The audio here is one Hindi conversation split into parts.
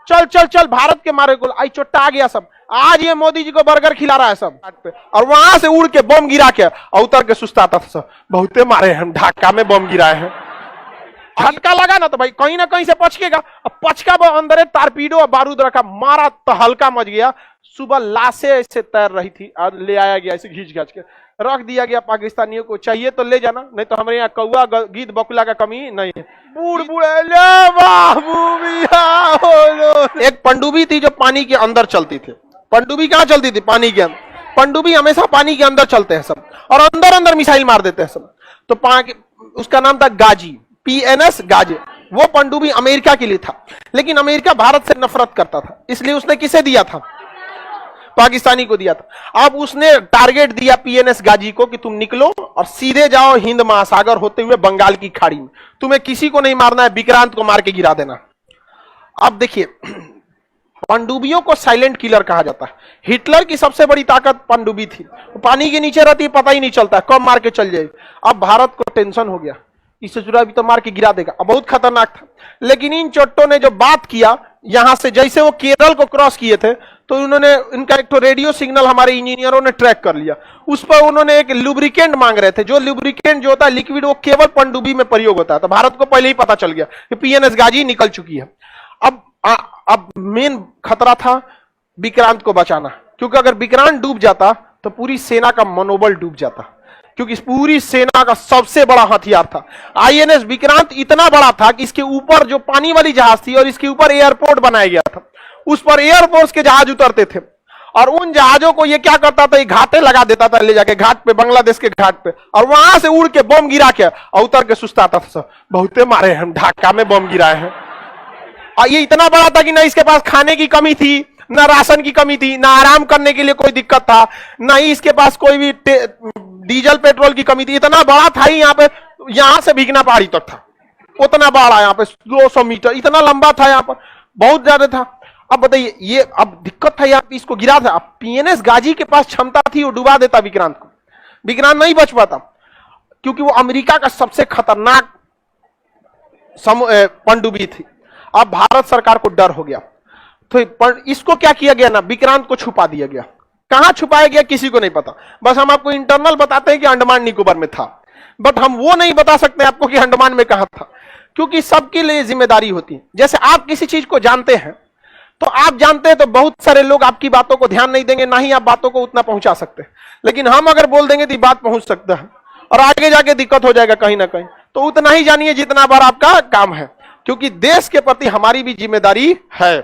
चल चल चल भारत के मारे गोल, आई चोट्टा आ गया सब। आज ये मोदी जी को बर्गर खिला रहा है सब पे, और वहां से उड़ के बम गिरा के और उतर के सुस्ताता था सब, बहुते मारे हम ढाका में बम गिराए हैं। झटका लगा ना तो भाई कहीं ना कहीं से पचकेगा, अब पचका वो अंदर टारपीडो और बारूद रखा, मारा तो हल्का मच गया। सुबह लाशें ऐसे तैर रही थी और ले आया गया ऐसे घींच घाच के रख दिया गया। पाकिस्तानियों को चाहिए तो ले जाना, नहीं तो हमारे यहाँ कौआ गीत बकुला का कमी नहीं है। बूढ़ बूढ़े ले बाबू मियां। एक पनडुब्बी थी जो पानी के अंदर चलती थी। पनडुब्बी कहाँ चलती थी? पानी के अंदर। पनडुब्बी हमेशा पानी के अंदर चलते हैं सब, और अंदर अंदर मिसाइल मार देते हैं सब। तो उसका नाम था गाजी, PNS गाजी। वो पनडुब्बी अमेरिका के लिए था, लेकिन अमेरिका भारत से नफरत करता था, इसलिए उसने किसे दिया था? पाकिस्तानी को दिया था। अब उसने टारगेट दिया PNS गाजी को कि तुम निकलो और सीधे जाओ हिंद महासागर होते हुए बंगाल की खाड़ी में, तुम्हें किसी को नहीं मारना है, विक्रांत को मार के गिरा देना। अब देखिए, पनडुब्बियों को साइलेंट किलर कहा जाता है। हिटलर की सबसे बड़ी ताकत पनडुब्बी थी, पानी के नीचे रहती है, पता ही नहीं चलता कब मार के चल जाएगी। अब भारत को टेंशन हो गया, इससे जुड़ा भी तो मार के गिरा देगा, अब बहुत खतरनाक था। लेकिन इन चोट्टों ने जो बात किया, यहां से जैसे वो केरल को क्रॉस किए थे, तो उन्होंने इनका एक तो रेडियो सिग्नल हमारे इंजीनियरों ने ट्रैक कर लिया। उस पर उन्होंने एक लुब्रिकेंट मांग रहे थे, जो लुब्रिकेंट जो होता है लिक्विड, वो केवल पनडुब्बी में प्रयोग होता है। तो भारत को पहले ही पता चल गया कि PNS गाजी निकल चुकी है। अब मेन खतरा था विक्रांत को बचाना, क्योंकि अगर विक्रांत डूब जाता तो पूरी सेना का मनोबल डूब जाता, क्योंकि पूरी सेना का सबसे बड़ा हथियार था। INS विक्रांत इतना बड़ा था कि इसके ऊपर जो पानी वाली जहाज थी और इसके ऊपर एयरपोर्ट बनाया गया था, उस पर एयरफोर्स के जहाज उतरते थे, और उन जहाजों को ये क्या करता था, घाटे लगा देता था ले जाके घाट पे, बांग्लादेश के घाट पे, और वहां से उड़ के बम गिरा के और उतर के सुस्ताता था सब, बहुते मारे हम ढाका में बम गिराए हैं। और ये इतना बड़ा था कि ना इसके पास खाने की कमी थी, ना राशन की कमी थी, ना आराम करने के लिए कोई दिक्कत था, ना ही इसके पास कोई भी डीजल पेट्रोल की कमी थी। इतना बड़ा था ही, यहाँ पे यहां से भीगना पहाड़ी तक था, उतना बड़ा, यहाँ पे 200 मीटर इतना लंबा था, यहाँ पर बहुत ज्यादा था। अब बताइए, ये अब दिक्कत था, यहाँ पे इसको गिरा था। अब PNS गाजी के पास क्षमता थी, वो डुबा देता विक्रांत को, विक्रांत नहीं बच पाता, क्योंकि वो अमेरिका का सबसे खतरनाक पनडुब्बी थी। अब भारत सरकार को डर हो गया, तो इसको क्या किया गया ना, विक्रांत को छुपा दिया गया। कहां छुपाया गया किसी को नहीं पता, बस हम आपको इंटरनल बताते हैं कि अंडमान निकोबार में था, बट हम वो नहीं बता सकते आपको कि अंडमान में कहां था, क्योंकि सबके लिए जिम्मेदारी होती है। जैसे आप किसी चीज को जानते हैं, तो आप जानते हैं तो बहुत सारे लोग आपकी बातों को ध्यान नहीं देंगे, ना ही आप बातों को उतना पहुंचा सकते हैं। लेकिन हम अगर बोल देंगे तो बात पहुंच सकता है, और आगे जाके दिक्कत हो जाएगा कहीं ना कहीं। तो उतना ही जानिए जितना बार आपका काम है, क्योंकि देश के प्रति हमारी भी जिम्मेदारी है।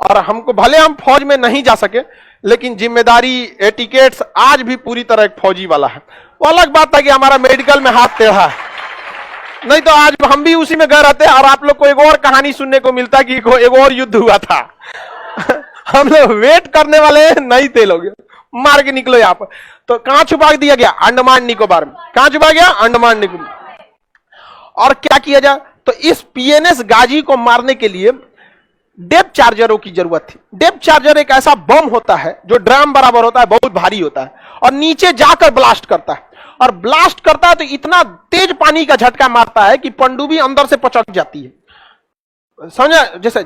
और हमको भले हम फौज में नहीं जा सके, लेकिन जिम्मेदारी, एटिकेट्स आज भी पूरी तरह एक फौजी वाला है। वो अलग बात था कि हमारा मेडिकल में हाथ टेढ़ा है, नहीं तो आज हम भी उसी में गए रहते, और आप लोग को एक और कहानी सुनने को मिलता कि एक और युद्ध हुआ था। हम लोग वेट करने वाले नहीं थे, लोग मार के निकलो यहाँ पर। तो कहां छुपा दिया गया? अंडमान निकोबार में। कहां छुपा गया? अंडमान निकोबार। और क्या किया जाए, तो इस PNS गाजी को मारने के लिए डेप्थ चार्जरों की जरूरत थी। डेप्थ चार्जर एक ऐसा बम होता है जो ड्रम बराबर होता है, बहुत भारी होता है, और नीचे जाकर ब्लास्ट करता है। और ब्लास्ट करता है तो इतना तेज पानी का झटका मारता है कि पनडुब्बी अंदर से पचक जाती है। समझा? जैसे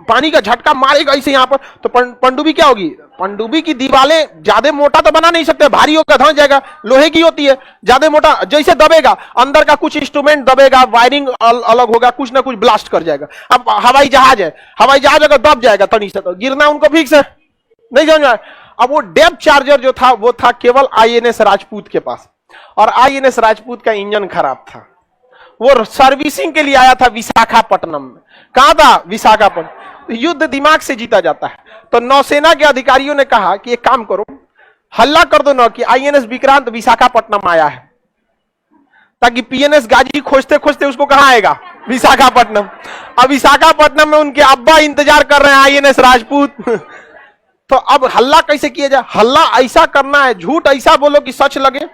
पानी का झटका मारेगा इसे यहां पर, तो पनडुब्बी क्या होगी? पनडुब्बी की दीवारें ज्यादा मोटा तो बना नहीं सकते, भारी होगा, धंस जाएगा, लोहे की होती है, ज्यादा मोटा जैसे दबेगा, अंदर का कुछ इंस्ट्रूमेंट दबेगा, वायरिंग अलग होगा, कुछ ना कुछ ब्लास्ट कर जाएगा। अब हवाई जहाज है, हवाई जहाज अगर दब जाएगा तनी से, तो गिरना उनको फिक्स है, नहीं समझ में? अब वो डेप्थ चार्जर जो था, वो था केवल INS राजपूत के पास, और INS राजपूत का इंजन खराब था। वो सर्विसिंग के लिए आया था विशाखापट्टनम में। कहां था? विशाखापट्टनम। युद्ध दिमाग से जीता जाता है। तो नौसेना के अधिकारियों ने कहा कि एक काम करो, हल्ला कर दो ना कि INS विक्रांत विशाखापट्टनम आया है, ताकि PNS गाजी खोजते खोजते उसको कहां आएगा? विशाखापट्टनम। अब विशाखापट्टनम में उनके अब्बा इंतजार कर रहे हैं, INS राजपूत। तो अब हल्ला कैसे किया जाए? हल्ला ऐसा करना है, झूठ ऐसा बोलो कि सच लगे।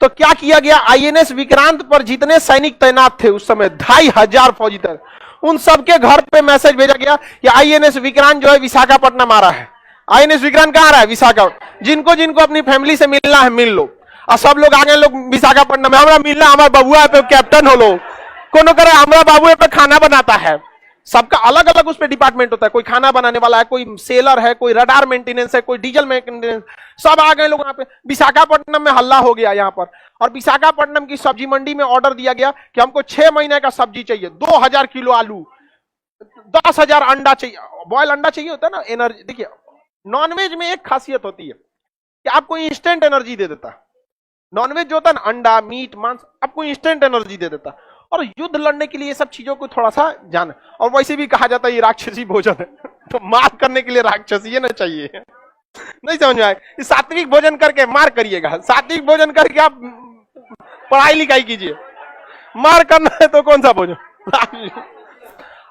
तो क्या किया गया? INS विक्रांत पर जितने सैनिक तैनात थे उस समय 2500 फौजी थे, उन सबके घर पे मैसेज भेजा गया कि INS विक्रांत जो है विशाखापट्टनम आ रहा है। INS विक्रांत कहां आ रहा है? विशाखापट्टनम। जिनको जिनको अपनी फैमिली से मिलना है मिल लो, और सब लोग आगे लोग विशाखापट्टनम में, हमारा मिलना, हमारा बबुआ पे कैप्टन हो लो, कोनो करे हमारा बाबू पे खाना बनाता है, सबका अलग अलग उस पर डिपार्टमेंट होता है, कोई खाना बनाने वाला है, कोई सेलर है, कोई रडार मेंटेनेंस है, कोई डीजल मेंटेनेंस, सब आ गए लोग यहाँ पे। विशाखापट्टनम में हल्ला हो गया यहाँ पर, और विशाखापट्टनम की सब्जी मंडी में ऑर्डर दिया गया कि हमको 6 महीने का सब्जी चाहिए, 2000 किलो आलू, 10,000 अंडा चाहिए, बॉयल अंडा चाहिए होता है ना एनर्जी। देखिए नॉनवेज में एक खासियत होती है कि आपको इंस्टेंट एनर्जी दे देता है। नॉनवेज जो होता है ना, अंडा मीट मांस, आपको इंस्टेंट एनर्जी दे देता है। और युद्ध लड़ने के लिए ये सब चीजों को थोड़ा सा जान, और वैसे भी कहा जाता है ये राक्षसी भोजन है, तो मार करने के लिए राक्षसी ये ना चाहिए। नहीं समझ में आए, सात्विक भोजन करके मार करिएगा, सात्विक भोजन करके आप पढ़ाई लिखाई कीजिए, मार करना है तो कौन सा भोजन।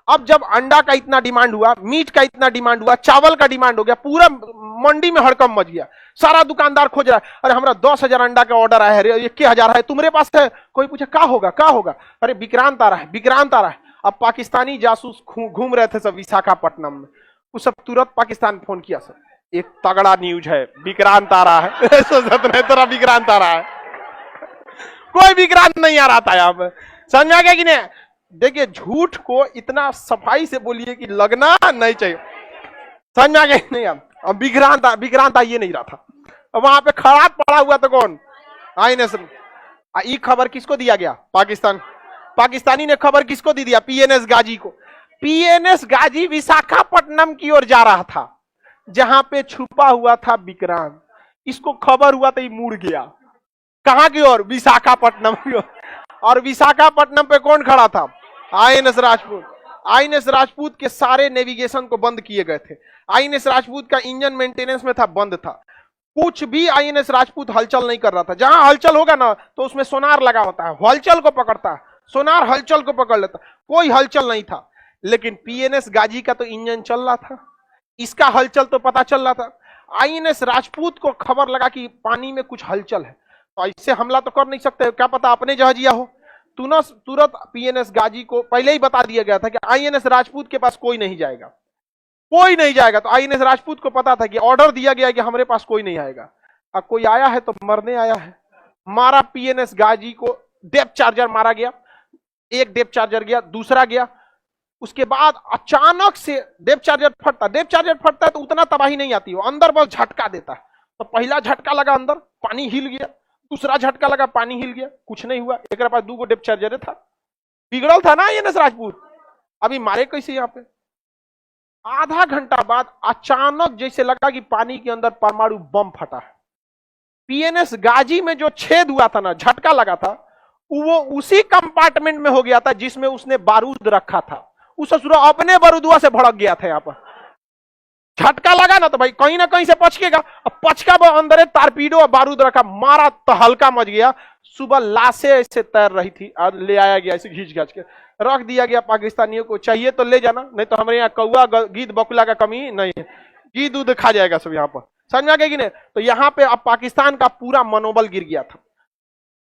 अब जब अंडा का इतना डिमांड हुआ, मीट का इतना डिमांड हुआ, चावल का डिमांड हो गया, पूरा मंडी में हड़कम मच गया, सारा दुकानदार खोज रहा है, अरे हमारा 10,000 अंडा का ऑर्डर आया है, 21,000 है, तुम्हारे पास है? कोई पूछे क्या होगा क्या होगा, अरे विक्रांत आ रहा है, विक्रांत आ रहा है। अब पाकिस्तानी जासूस घूम रहे थे सब विशाखापट्टनम में, उस सब तुरंत पाकिस्तान फोन किया, सर एक तगड़ा न्यूज है, विक्रांत आ रहा है। तेरा विक्रांत आ रहा है, कोई विक्रांत नहीं आ रहा था यहाँ पे, समझ में आ गया कि नहीं। देखिए झूठ को इतना सफाई से बोलिए कि लगना नहीं चाहिए, समझ में आ गया नहीं। अब विक्रांत ये नहीं रहा था, अब वहां पे खराब पड़ा हुआ तो कौन, आईएनएस। ये खबर किसको दिया गया, पाकिस्तानी ने खबर किसको दी दिया, पीएनएस गाजी को। पीएनएस गाजी विशाखापट्टनम की ओर जा रहा था, जहां पे छुपा हुआ था विक्रांत। इसको खबर हुआ तो ये मुड़ गया, कहां की ओर, विशाखापट्टनम की ओर। और विशाखापट्टनम पे कौन खड़ा था, आईएनएस राजपूत। आईएनएस राजपूत के सारे नेविगेशन को बंद किए गए थे, आईएनएस राजपूत का इंजन मेंटेनेंस में था, बंद था, कुछ भी आईएनएस राजपूत हलचल नहीं कर रहा था। जहां हलचल होगा ना तो उसमें सोनार लगा होता है, हलचल को पकड़ता है, सोनार हलचल को पकड़ लेता, कोई हलचल नहीं था। लेकिन पीएनएस गाजी का तो इंजन चल रहा था, इसका हलचल तो पता चल रहा था। आईएनएस राजपूत को खबर लगा कि पानी में कुछ हलचल है, तो इससे हमला तो कर नहीं सकते, क्या पता अपने जहाजिया हो। तुरंत पीएनएस गाजी को पहले ही बता दिया गया था कि आईएनएस राजपूत के पास कोई नहीं जाएगा, कोई नहीं जाएगा। तो आईएनएस राजपूत को पता था कि ऑर्डर दिया गया कि हमारे पास कोई नहीं आएगा, अब कोई आया है तो मरने आया है। मारा पीएनएस गाजी को, डेप्थ चार्जर मारा गया, एक डेप्थ चार्जर गया, दूसरा गया। उसके बाद अचानक से डेप्थ चार्जर फटता है तो उतना तबाही नहीं आती, वो अंदर बस झटका देता है। तो पहला झटका लगा अंदर, पानी हिल गया, दूसरा झटका लगा, पानी हिल गया, कुछ नहीं हुआ। एक पास 2 डेप्थ चार्जर था, बिगड़ल था ना आईएनएस राजपूत, अभी मारे कैसे यहाँ पे। आधा घंटा बाद अचानक जैसे लगा कि पानी के अंदर परमाणु बम फटा है। पीएनएस गाजी में जो छेद हुआ था ना, झटका लगा था, वो उसी कंपार्टमेंट में हो गया था जिसमें उसने बारूद रखा था। उस ससुरा अपने बारूदुआ से भड़क गया था। यहाँ पर झटका लगा ना तो भाई कहीं ना कहीं से पचकेगा, पचका वो अंदर तारपीडो और बारूद रखा, मारा तो हल्का मच गया। सुबह लाशें ऐसे तैर रही थी और ले आया गया, ऐसे घींच घाच के रख दिया गया। पाकिस्तानियों को चाहिए तो ले जाना, नहीं तो हमारे यहाँ कौआ गीद बकुला का कमी नहीं है, गीद दूध खा जाएगा सब यहाँ पर, समझ में आ गया कि नहीं। तो यहाँ पे अब पाकिस्तान का पूरा मनोबल गिर गया था,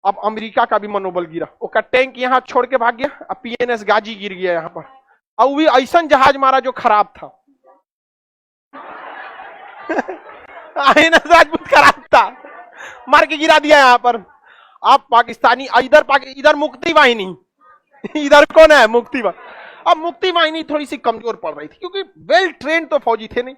अब अमेरिका का भी मनोबल गिरा, उसका टैंक यहाँ छोड़ के भाग गया। अब पीएनएस गाजी गिर गया यहाँ पर, और भी ऐसा जहाज मारा जो खराब था। आईएनएस राजपूत खराब था, मार के गिरा दिया यहाँ पर। अब पाकिस्तानी इधर मुक्ति वाहिनी, इधर कौन है, मुक्ति वाहिनी। अब मुक्ति वाहिनी थोड़ी सी कमजोर पड़ रही थी क्योंकि वेल ट्रेन तो फौजी थे नहीं।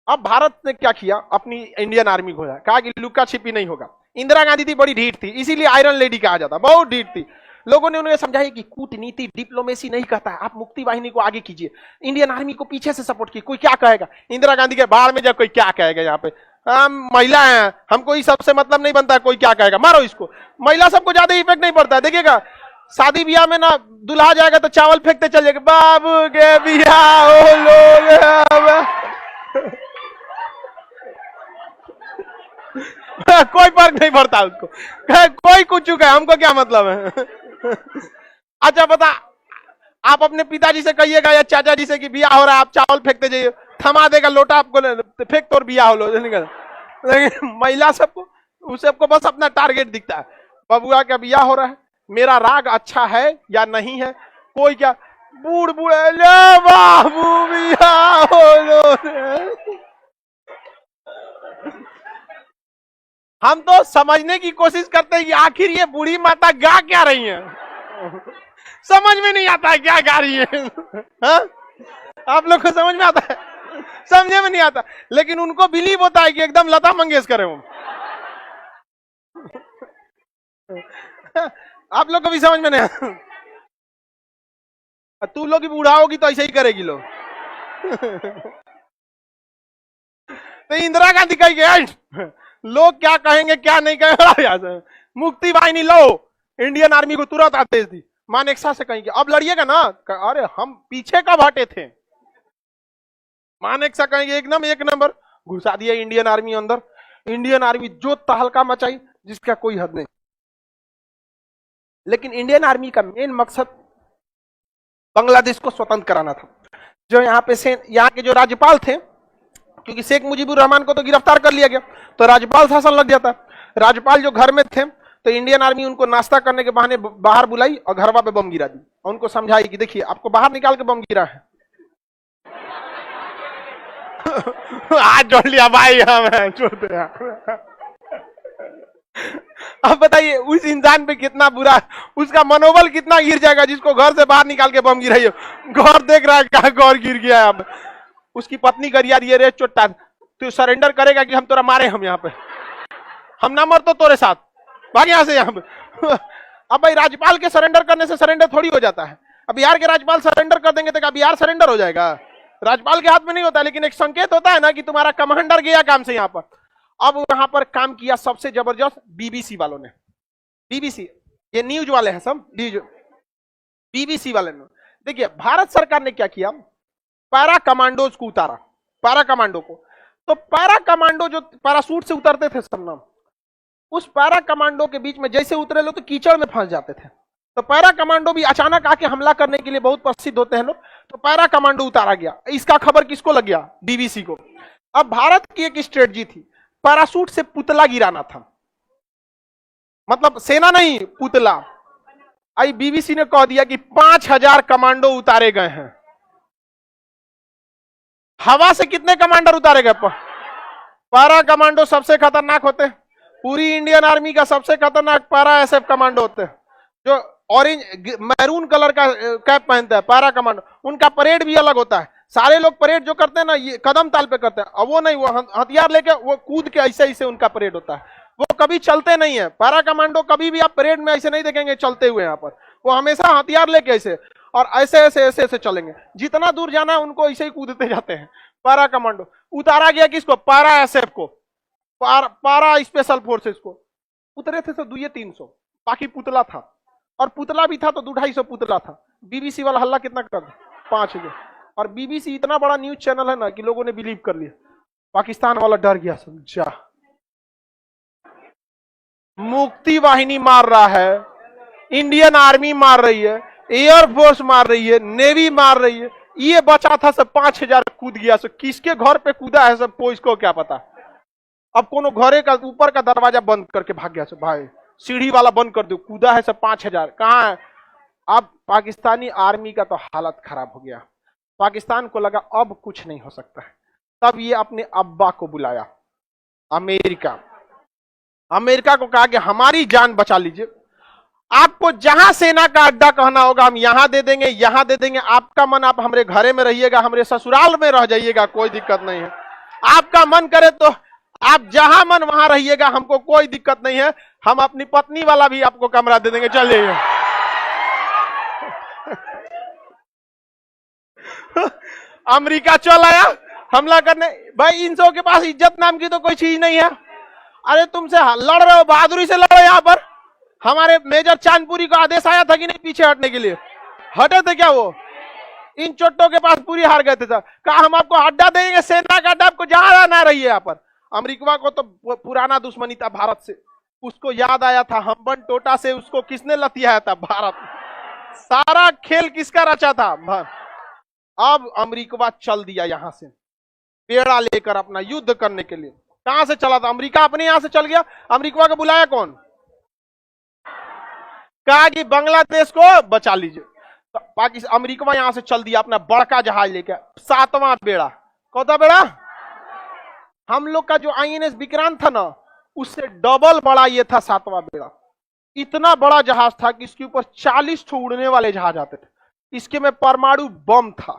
अब भारत ने क्या किया, अपनी इंडियन आर्मी को कहा कि लुक्का छिपी नहीं होगा। इंदिरा गांधी थी, बड़ी ढीठ थी, इसीलिए आयरन लेडी कहा जाता, बहुत ढीठ थी। लोगों ने उन्हें समझाया कि कूटनीति डिप्लोमेसी नहीं कहता है, आप मुक्ति वाहिनी को आगे कीजिए, इंडियन आर्मी को पीछे से सपोर्ट कीजिए, कोई क्या कहेगा। इंदिरा गांधी के बाढ़ में जब कोई क्या कहेगा, यहाँ पे हम महिला हैं, हमको इस सबसे मतलब नहीं बनता है, कोई क्या कहेगा, मारो इसको। महिला सबको ज्यादा इफेक्ट नहीं पड़ता है, देखिएगा शादी ब्याह में ना दुल्हा जाएगा तो चावल फेंकते चल जाएगा, बाबू के बियाह हो लोग। कोई फर्क नहीं पड़ता उसको, कोई कुछ चुका है, हमको क्या मतलब है। अच्छा बता, आप अपने पिताजी से कहिएगा या चाचा जी से कि बियाह हो रहा है, आप चावल फेंकते जाइए, थमा देगा लोटा आपको, फेंक तो बियाह हो लो। लेकिन महिला सबको बस अपना टारगेट दिखता है, बबुआ का बियाह हो रहा है, मेरा राग अच्छा है या नहीं है, कोई क्या बूढ़ बूढ़े ले बाबू बियाह हो लो। हम तो समझने की कोशिश करते हैं कि आखिर ये बूढ़ी माता गा क्या रही हैं। समझ में नहीं आता है क्या गा रही है। हाँ? आप लोग को समझ में आता है? समझे में नहीं आता, लेकिन उनको बिलीव होता है कि एकदम लता मंगेशकर है वो। आप लोग को भी समझ में नहीं आता? तू लोग भी बूढ़ा होगी तो ऐसे ही करेगी लोग। तो इंदिरा गांधी कही गया लोग क्या कहेंगे क्या नहीं कहेंगे, मुक्ति वाहिनी लो, इंडियन आर्मी को तुरंत आदेश दी। मानेकशा से कहेंगे अब लड़िएगा ना, अरे हम पीछे कब हटे थे। मानेकशा कहेंगे एकदम एक नंबर, घुसा दिया इंडियन आर्मी अंदर। इंडियन आर्मी जो तहलका मचाई जिसका कोई हद नहीं। लेकिन इंडियन आर्मी का मेन मकसद बांग्लादेश को स्वतंत्र कराना था। जो यहाँ पे यहाँ के जो राज्यपाल थे, क्योंकि शेख मुजीबुर रहमान को तो गिरफ्तार कर लिया गया, तो राज्यपाल शासन लग जाता। राज्यपाल जो घर में थे, तो इंडियन आर्मी उनको नाश्ता करने के बहाने बाहर बुलाई और घरवा पे बम गिरा दी और उनको समझाई कि देखिए आपको बाहर निकाल के बम गिरा है। आज जोड़ लिया भाई हमें छोड़ते। अब बताइए उस इंसान पे कितना बुरा, उसका मनोबल कितना गिर जाएगा जिसको घर से बाहर निकाल के बम गिराइए। घर देख रहा है क्या घर गिर गया। अब उसकी पत्नी कर यार ये रे चोटा, तू सरेंडर करेगा कि हम तोरा मारे, हम यहाँ पे हम ना मर तो तोरे साथ भाग यहाँ से यहाँ पे। अब भाई राज्यपाल के सरेंडर करने से सरेंडर थोड़ी हो जाता है। अब बिहार के राज्यपाल सरेंडर कर देंगे तो क्या बिहार सरेंडर हो जाएगा? राज्यपाल के हाथ में नहीं होता, लेकिन एक संकेत होता है ना कि तुम्हारा कमांडर गया काम से यहाँ पर। अब वहां पर काम किया सबसे जबरदस्त बीबीसी वालों ने। बीबीसी ये न्यूज वाले हैं सब, बीबीसी वाले ने। देखिए भारत सरकार ने क्या किया, पैरा कमांडोज को उतारा, पैरा कमांडो को। तो पैरा कमांडो जो पैरासूट से उतरते थे सब नाम, उस पैरा कमांडो के बीच में जैसे उतरे लोग तो कीचड़ में फंस जाते थे। तो पैरा कमांडो भी अचानक आके हमला करने के लिए बहुत प्रसिद्ध होते हैं लोग, तो पैरा कमांडो उतारा गया। इसका खबर किसको लग गया? बीबीसी को। अब भारत की एक स्ट्रेटजी थी, पैरासूट से पुतला गिराना था, मतलब सेना नहीं पुतला। आई बीबीसी ने कह दिया कि 5000 कमांडो उतारे गए हैं। हवा से कितने कमांडर उतारे गए? पैरा कमांडो सबसे खतरनाक होते हैं। पूरी इंडियन आर्मी का सबसे खतरनाक पैरा एसएफ कमांडो होते हैं, जो ऑरेंज मैरून कलर का कैप पहनते हैं, पैरा कमांडो। उनका परेड भी अलग होता है। सारे लोग परेड जो करते हैं ना, ये कदम ताल पे करते हैं, अब वो नहीं, वो हथियार लेके वो कूद के ऐसे ऐसे उनका परेड होता है। वो कभी चलते नहीं है। पैरा कमांडो कभी भी आप परेड में ऐसे नहीं देखेंगे चलते हुए। यहाँ पर वो हमेशा हथियार लेके ऐसे और ऐसे ऐसे ऐसे ऐसे चलेंगे। जितना दूर जाना है उनको ऐसे ही कूदते जाते हैं। पैरा कमांडो उतारा गया किसको? पैरा एसएफ को, पैरा स्पेशल फोर्सेस को। उतरे थे तो 200-300, बाकी पुतला था, और पुतला भी था तो 200-250 पुतला था। बीबीसी वाला हल्ला कितना कर दिया? 5000। और बीबीसी इतना बड़ा न्यूज चैनल है ना कि लोगों ने बिलीव कर लिया। पाकिस्तान वाला डर गया, समझा। मुक्ति वाहिनी मार रहा है, इंडियन आर्मी मार रही है, एयरफोर्स मार रही है, नेवी मार रही है, ये बचा था सब 5000 कूद गया। सब किसके घर पे कूदा है सब को इसको क्या पता। अब कोनो घरे का ऊपर का दरवाजा बंद करके भाग गया सब, भाई सीढ़ी वाला बंद कर दो, कूदा है सब 5000। कहाँ है? अब पाकिस्तानी आर्मी का तो हालत खराब हो गया। पाकिस्तान को लगा अब कुछ नहीं हो सकता है। तब ये अपने अब्बा को बुलाया, अमेरिका। अमेरिका को कहा कि हमारी जान बचा लीजिए, आपको जहां सेना का अड्डा कहना होगा हम यहां दे देंगे, यहां दे देंगे। आपका मन, आप हमारे घरे में रहिएगा, हमारे ससुराल में रह जाइएगा, कोई दिक्कत नहीं है। आपका मन करे तो आप जहां मन वहां रहिएगा, हमको कोई दिक्कत नहीं है। हम अपनी पत्नी वाला भी आपको कमरा दे देंगे, चलिए। अमेरिका चल आया हमला करने। भाई इन सब के पास इज्जत नाम की तो कोई चीज नहीं है। अरे तुमसे लड़ रहे हो, बहादुरी से लड़ो। यहाँ पर हमारे मेजर चांदपुरी को आदेश आया था कि नहीं पीछे हटने के लिए, हटे थे क्या वो? इन चोटों के पास पूरी हार गए थे सर। कहा हम आपको अड्डा देंगे, सेना का अड्डा, आपको जहां ना रही है। यहाँ पर अमेरिका को तो पुराना दुश्मनी था भारत से, उसको याद आया था हम्बन टोटा से उसको किसने लतियाया था? भारत। सारा खेल किसका रचा था? अब अमेरिका चल दिया यहां से पेड़ा लेकर अपना युद्ध करने के लिए। कहां से चला था? अमेरिका अपने यहां से चल गया। अमेरिका को बुलाया कौन? कहा कि बांग्लादेश को बचा लीजिए। तो पाकिस्तान, अमेरिका यहां से चल दिया अपना बड़का जहाज लेकर, 7वां बेड़ा। कौन सा बेड़ा? हम लोग का जो आईएनएस विक्रांत था ना, उससे डबल बड़ा ये था 7वां बेड़ा। इतना बड़ा जहाज था कि इसके ऊपर 40 ठो उड़ने वाले जहाज आते थे। इसके में परमाणु बम था,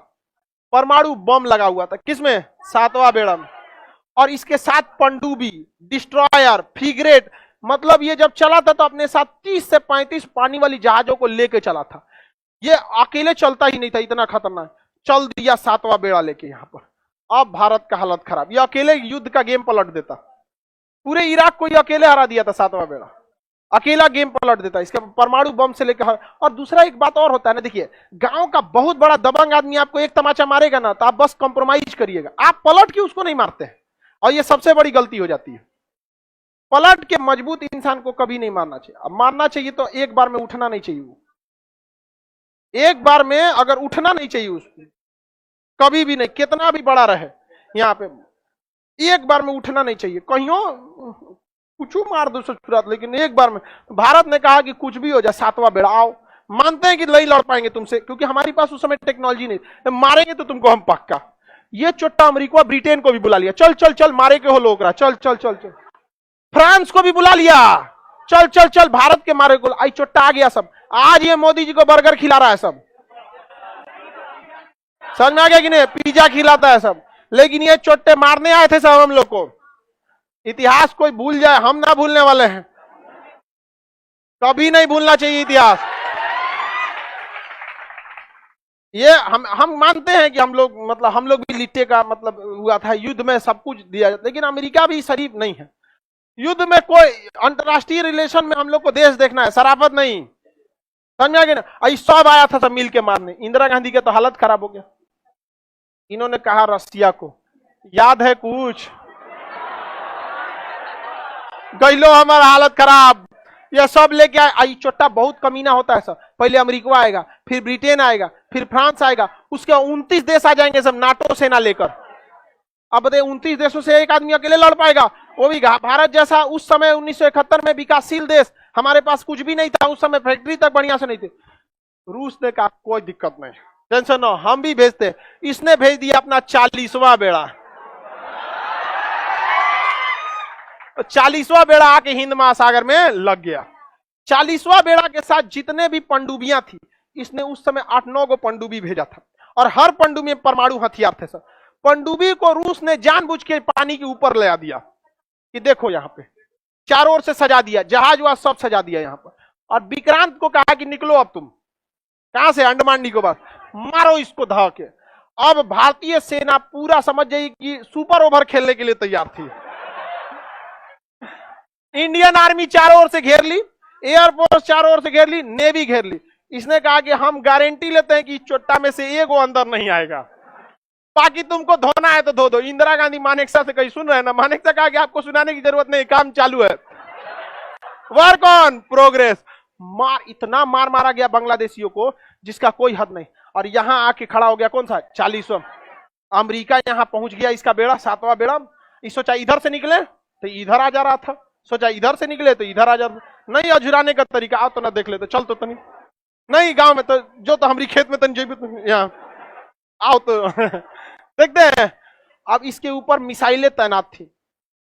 परमाणु बम लगा हुआ था। किसमें? सातवां बेड़ा में। और इसके साथ पनडुब्बी, डिस्ट्रॉयर, फ्रिगेट, मतलब ये जब चला था तो अपने साथ 30 से 35 पानी वाली जहाजों को लेके चला था। ये अकेले चलता ही नहीं था, इतना खतरनाक। चल दिया सातवां बेड़ा लेके यहां पर। अब भारत का हालत खराब, ये अकेले युद्ध का गेम पलट देता। पूरे इराक को ये अकेले हरा दिया था सातवां बेड़ा, अकेला गेम पलट देता इसका परमाणु बम से लेकर। और दूसरा एक बात और होता है ना, देखिए गांव का बहुत बड़ा दबंग आदमी आपको एक तमाचा मारेगा ना तो आप बस कंप्रोमाइज करिएगा, आप पलट के उसको नहीं मारते हैं। और ये सबसे बड़ी गलती हो जाती है। पलट के मजबूत इंसान को कभी नहीं मारना चाहिए। अब मारना चाहिए तो एक बार में उठना नहीं चाहिए, वो एक बार में अगर उठना नहीं चाहिए उसको, कभी भी नहीं, कितना भी बड़ा रहे यहां पे, एक बार में उठना नहीं चाहिए। कहियो कुछ मार दो सचुरात, लेकिन एक बार में। भारत ने कहा कि कुछ भी हो जाए सातवां बेड़ा आओ, मानते हैं कि नहीं लड़ पाएंगे तुमसे क्योंकि हमारे पास उस समय टेक्नोलॉजी नहीं, मारेंगे तो तुमको हम पक्का। ये चोट्टा अमेरिका ब्रिटेन को भी बुला लिया, चल चल चल मारे के हो लोग, चल चल चल चल। फ्रांस को भी बुला लिया, चल चल चल भारत के मारे को। आई चोट्टा आ गया सब। आज ये मोदी जी को बर्गर खिला रहा है सब, समझ में आ गया कि नहीं? पिज्जा खिलाता है सब। लेकिन ये चोट्टे मारने आए थे सब हम लोग को। इतिहास कोई भूल जाए, हम ना भूलने वाले हैं, कभी नहीं भूलना चाहिए इतिहास। ये हम मानते हैं कि हम लोग भी लिट्टे का मतलब हुआ था, युद्ध में सब कुछ दिया जाता, लेकिन अमेरिका भी शरीफ नहीं है। युद्ध में कोई अंतरराष्ट्रीय रिलेशन में हम लोग को देश देखना है, शराफत नहीं, समझ में आ गया ना? सब आया था सब मिल के मारने। इंदिरा गांधी का तो हालत खराब हो गया। इन्होंने कहा रसिया को, याद है कुछ? गैलो हमारा हालत खराब, ये सब लेके आए। आई चोट्टा बहुत कमीना होता है सब। पहले अमेरिका आएगा, फिर ब्रिटेन आएगा, फिर फ्रांस आएगा, उसके 29 देश आ जाएंगे सब नाटो सेना लेकर। अब बताइए 29 देशों से एक आदमी अकेले लड़ पाएगा? वो भी भारत जैसा उस समय 1971 में विकासशील देश, हमारे पास कुछ भी नहीं था उस समय, फैक्ट्री तक बढ़िया से नहीं थे। रूस ने कहा कोई दिक्कत नहीं, टेंशन न, हम भी भेजते। इसने भेज दिया अपना 40वां बेड़ा। 40वां बेड़ा आके हिंद महासागर में लग गया। 40वां बेड़ा के साथ जितने भी पनडुब्बियां थी, इसने उस समय 8-9 गो पनडुब्बी भेजा था, और हर पनडुब्बी में परमाणु हथियार थे सर। पनडुब्बी को रूस ने जानबूझ के पानी के ऊपर ले आ दिया कि देखो यहां पे, चारों ओर से सजा दिया, जहाज वहाज सब सजा दिया यहां पर। और विक्रांत को कहा कि निकलो अब तुम, कहां से? अंडमान निकोबार, मारो इसको धा के। अब भारतीय सेना पूरा समझ जाइए कि सुपर ओवर खेलने के लिए तैयार थी। इंडियन आर्मी चारों ओर से घेर ली, एयरफोर्स चारों ओर से घेर ली, नेवी घेर ली। इसने कहा कि हम गारंटी लेते हैं कि चोट्टा में से एक वो अंदर नहीं आएगा, बाकी तुमको धोना है तो धो दो। इंदिरा गांधी मानेकशा से कहीं सुन रहे हैं ना? मानेकशा कहा कि आपको सुनाने की जरूरत नहीं, काम चालू है, वर्क ऑन प्रोग्रेस। इतना मार मारा गया बांग्लादेशियों को जिसका कोई हद नहीं। और यहां आके खड़ा हो गया कौन सा? 40वां। अमेरिका यहां पहुंच गया, इसका बेड़ा 7वां बेड़ा। इस सोचा इधर से निकले तो इधर आ जा रहा था, सोचा इधर से निकले तो इधर आ जा, नहीं अझुराने का तरीका। आओ तो ना देख लेते, चल तो तनी नहीं गांव में तो जो तो हमारी खेत में तन जेबी यहाँ आओ तो देखते हैं। अब इसके ऊपर मिसाइलें तैनात थी,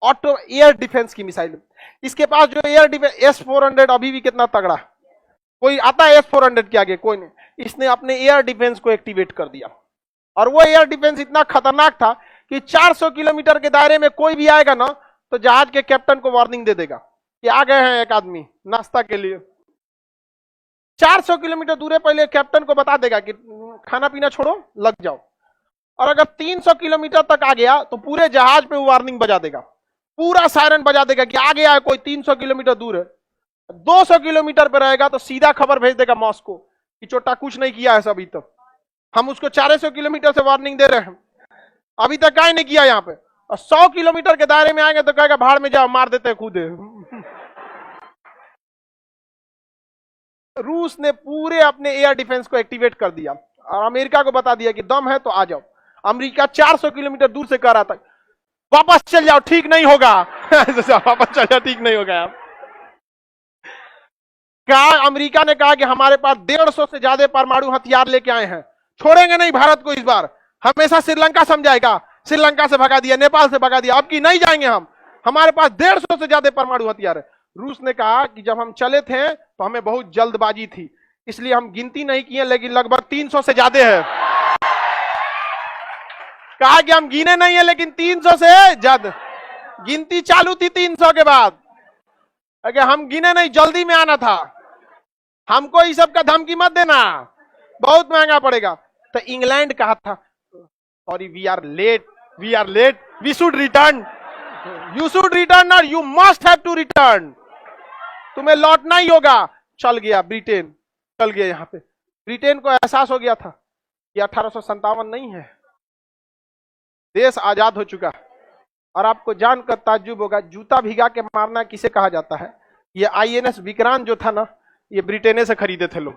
ऑटो एयर डिफेंस की मिसाइल। इसके पास जो एयर डिफेंस S-400 अभी भी कितना तगड़ा, कोई आता है S-400 के आगे? कोई नहीं। इसने अपने एयर डिफेंस को एक्टिवेट कर दिया, और वो एयर डिफेंस इतना खतरनाक था कि 400 किलोमीटर के दायरे में कोई भी आएगा ना तो जहाज के कैप्टन को वार्निंग दे देगा कि आ गए हैं एक आदमी नाश्ता के लिए। 400 किलोमीटर दूर पहले कैप्टन को बता देगा कि खाना पीना छोड़ो लग जाओ। और अगर 300 किलोमीटर तक आ गया तो पूरे जहाज पे वार्निंग बजा देगा, पूरा सायरन बजा देगा कि आ गया है कोई 300 किलोमीटर दूर है। 200 किलोमीटर पे रहेगा तो सीधा खबर भेज देगा मॉस्को कि चोट्टा कुछ नहीं किया है अभी तक, हम उसको 400 किलोमीटर से वार्निंग दे रहे हैं, अभी तक क्या नहीं किया यहाँ पे। और 100 किलोमीटर के दायरे में आएंगे तो कहेगा भाड़ में जाओ, मार देते हैं खुद। रूस ने पूरे अपने एयर डिफेंस को एक्टिवेट कर दिया और अमेरिका को बता दिया कि दम है तो आ जाओ। अमेरिका 400 किलोमीटर दूर से कह रहा था वापस चल जाओ, ठीक नहीं होगा। वापस चल जाओ, ठीक नहीं होगा। कहा, अमेरिका ने कहा कि हमारे पास 150 से ज्यादा परमाणु हथियार लेके आए हैं, छोड़ेंगे नहीं भारत को इस बार। हमेशा श्रीलंका समझाएगा, श्रीलंका से भगा दिया, नेपाल से भगा दिया, अब की नहीं जाएंगे हम, हमारे पास 150 से ज्यादा परमाणु हथियार है। रूस ने कहा कि जब हम चले थे तो हमें बहुत जल्दबाजी थी, इसलिए हम गिनती नहीं किए, लेकिन लगभग 300 से ज्यादा है। कहा कि हम गिने नहीं है लेकिन 300 से ज्यादा। गिनती चालू थी 300 के बाद। अगर हम गिने नहीं, जल्दी में आना था, हमको इस सब का धमकी मत देना, बहुत महंगा पड़ेगा। तो इंग्लैंड कहा था sorry we are late, we should return, you should return और you must have to return, तुम्हें लौटना ही होगा। चल गया ब्रिटेन, चल गया। यहां पे ब्रिटेन को एहसास हो गया था कि 1857 नहीं है, देश आजाद हो चुका। और आपको जानकर ताज्जुब होगा, जूता भिगा के मारना किसे कहा जाता है? ये आईएनएस विक्रांत जो था ना, ये ब्रिटेन से खरीदे थे लोग।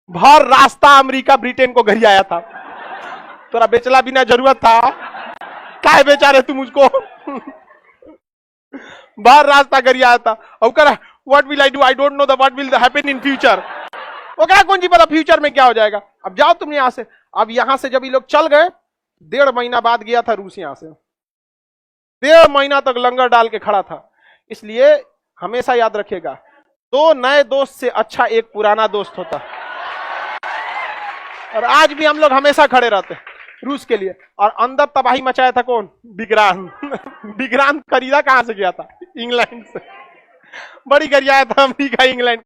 भर रास्ता अमेरिका ब्रिटेन को घर आया था। तोरा बेचला बिना जरूरत था, काहे बेचा रहे तुम मुझको? बाहर रास्ता घर आया था। और what will I do, I don't know the what will happen in future. वो कहा कौन जी पता फ्यूचर में क्या हो जाएगा। अब जाओ तुम यहां से। अब यहां से जब ये लोग चल गए, 1.5 महीना बाद गया था रूस यहां से, 1.5 महीना तक लंगर डाल के खड़ा था। इसलिए हमेशा याद रखिएगा, 2 नए दोस्त से अच्छा एक पुराना दोस्त होता। और आज भी हम लोग हमेशा खड़े रहते हैं रूस के लिए। और अंदर तबाही मचाया था कौन? विक्रांत। विक्रांत खरीदा कहां से गया था? इंग्लैंड से। बड़ी गरियाया था अमेरिका इंग्लैंड।